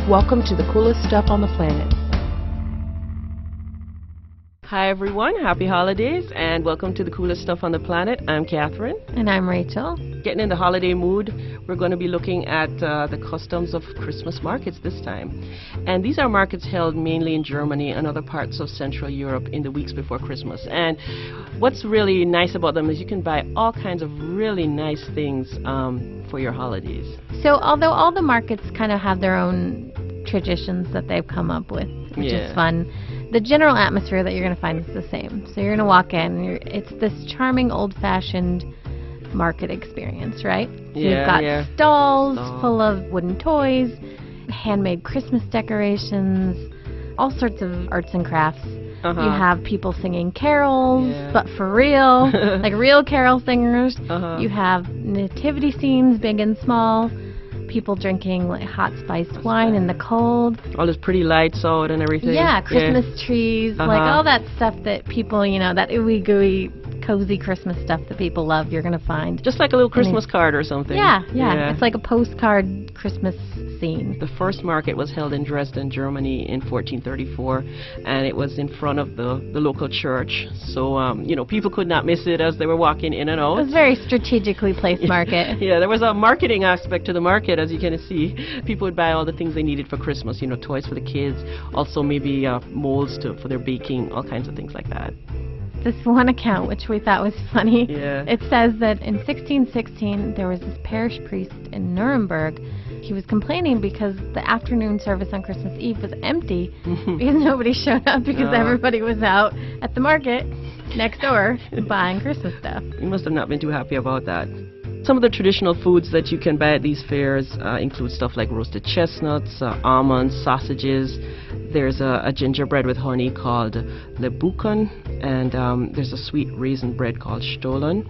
Welcome to the coolest stuff on the planet. Hi everyone, happy holidays and welcome to the coolest stuff on the planet. I'm Catherine. And I'm Rachel. Getting in the holiday mood, we're going to be looking at the customs of Christmas markets this time. And these are markets held mainly in Germany and other parts of Central Europe in the weeks before Christmas. And what's really nice about them is you can buy all kinds of really nice things for your holidays. So although all the markets kind of have their own traditions that they've come up with, which is fun, the general atmosphere that you're going to find is the same. So you're going to walk in, and it's this charming, old-fashioned market experience, right? So you've got stalls full of wooden toys, handmade Christmas decorations, all sorts of arts and crafts. You have people singing carols, but for real, like real carol singers. You have nativity scenes, big and small. People drinking like hot spiced wine in the cold. All those pretty lights out and everything. Yeah, Christmas trees, like all that stuff that people, you know, that ooey gooey, cozy Christmas stuff that people love, you're going to find. Just like a little Christmas card or something. Yeah. It's like a postcard Christmas scene. The first market was held in Dresden, Germany in 1434, and it was in front of the local church. So, you know, people could not miss it as they were walking in and out. It was a very strategically placed market. Yeah, there was a marketing aspect to the market, as you can see. People would buy all the things they needed for Christmas, you know, toys for the kids, also maybe molds for their baking, all kinds of things like that. This one account, which we thought was funny, Yeah. it says that in 1616 there was this parish priest in Nuremberg. He was complaining because the afternoon service on Christmas Eve was empty because nobody showed up because everybody was out at the market next door buying Christmas stuff. You must have not been too happy about that. Some of the traditional foods that you can buy at these fairs include stuff like roasted chestnuts, almonds, sausages. There's a gingerbread with honey called Lebkuchen, and there's a sweet raisin bread called Stollen,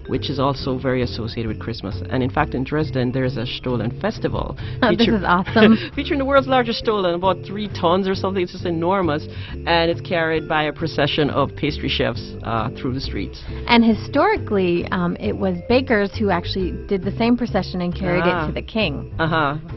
which is also very associated with Christmas. And in fact, in Dresden, there's a Stollen festival. This is awesome. Featuring the world's largest Stollen, about 3 tons or something. It's just enormous, and it's carried by a procession of pastry chefs through the streets. And historically, it was bakers who actually did the same procession and carried it to the king.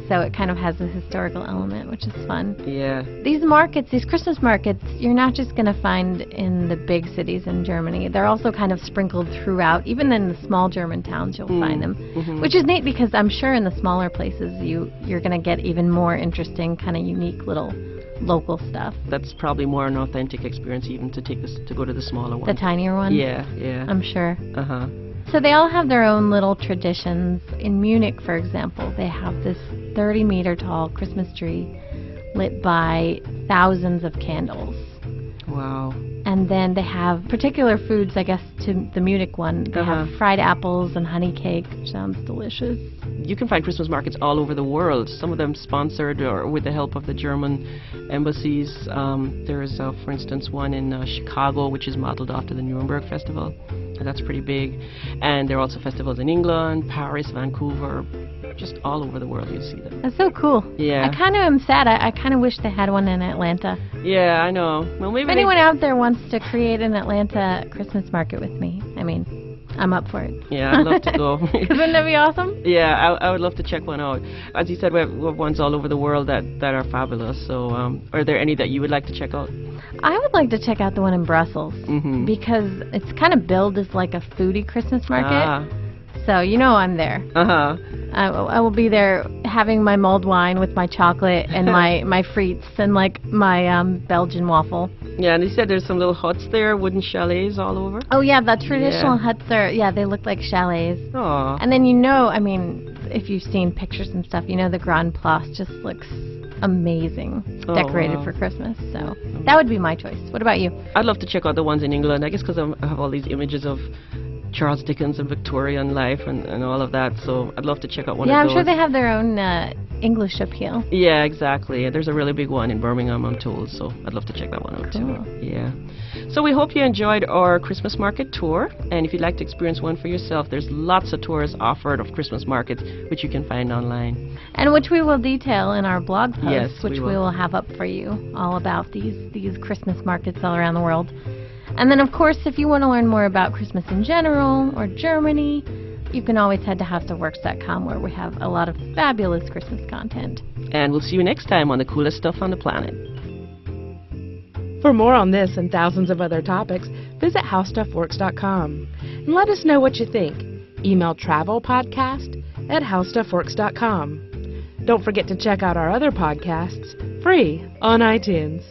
So it kind of has a historical element, which is fun. Yeah. These markets, these Christmas markets, you're not just going to find in the big cities in Germany. They're also kind of sprinkled throughout. Even in the small German towns, you'll find them, which is neat because I'm sure in the smaller places you're going to get even more interesting, kind of unique little local stuff. That's probably more an authentic experience even to go to the smaller ones. The tinier ones? Yeah. I'm sure. So they all have their own little traditions. In Munich, for example, they have this 30-meter tall Christmas tree lit by thousands of candles. Wow. And then they have particular foods, I guess, to the Munich one. They have fried apples and honey cake, which sounds delicious. You can find Christmas markets all over the world, some of them sponsored or with the help of the German embassies. There is, for instance, one in Chicago, which is modeled after the Nuremberg Festival. And that's pretty big. And there are also festivals in England, Paris, Vancouver, just all over the world you'll see them. That's so cool. Yeah. I kind of am sad. I kind of wish they had one in Atlanta. Yeah, I know. Well, maybe if anyone out there wants to create an Atlanta Christmas market with me, I mean, I'm up for it. Yeah, I'd love to go. Wouldn't that be awesome? Yeah, I would love to check one out. As you said, we have ones all over the world that are fabulous. So are there any that you would like to check out? I would like to check out the one in Brussels because it's kind of billed as like a foodie Christmas market. So you know I'm there. I will be there having my mulled wine with my chocolate and my frites and like my Belgian waffle. Yeah, and they said there's some little huts there, wooden chalets all over. Oh yeah, the traditional huts are, they look like chalets. Aww. And then I mean, if you've seen pictures and stuff, you know the Grand Place just looks amazing, decorated for Christmas. So that would be my choice. What about you? I'd love to check out the ones in England, I guess because I have all these images of Charles Dickens and Victorian life and all of that, so I'd love to check out one of those. Yeah, I'm sure they have their own English appeal. Yeah, exactly. There's a really big one in Birmingham, I'm told, so I'd love to check that one out too. Yeah. So we hope you enjoyed our Christmas market tour, and if you'd like to experience one for yourself, there's lots of tours offered of Christmas markets, which you can find online. And which we will detail in our blog post, yes, which we will have up for you, all about these Christmas markets all around the world. And then, of course, if you want to learn more about Christmas in general or Germany, you can always head to HowStuffWorks.com, where we have a lot of fabulous Christmas content. And we'll see you next time on the coolest stuff on the planet. For more on this and thousands of other topics, visit HowStuffWorks.com and let us know what you think. Email travelpodcast@HowStuffWorks.com. Don't forget to check out our other podcasts, free on iTunes.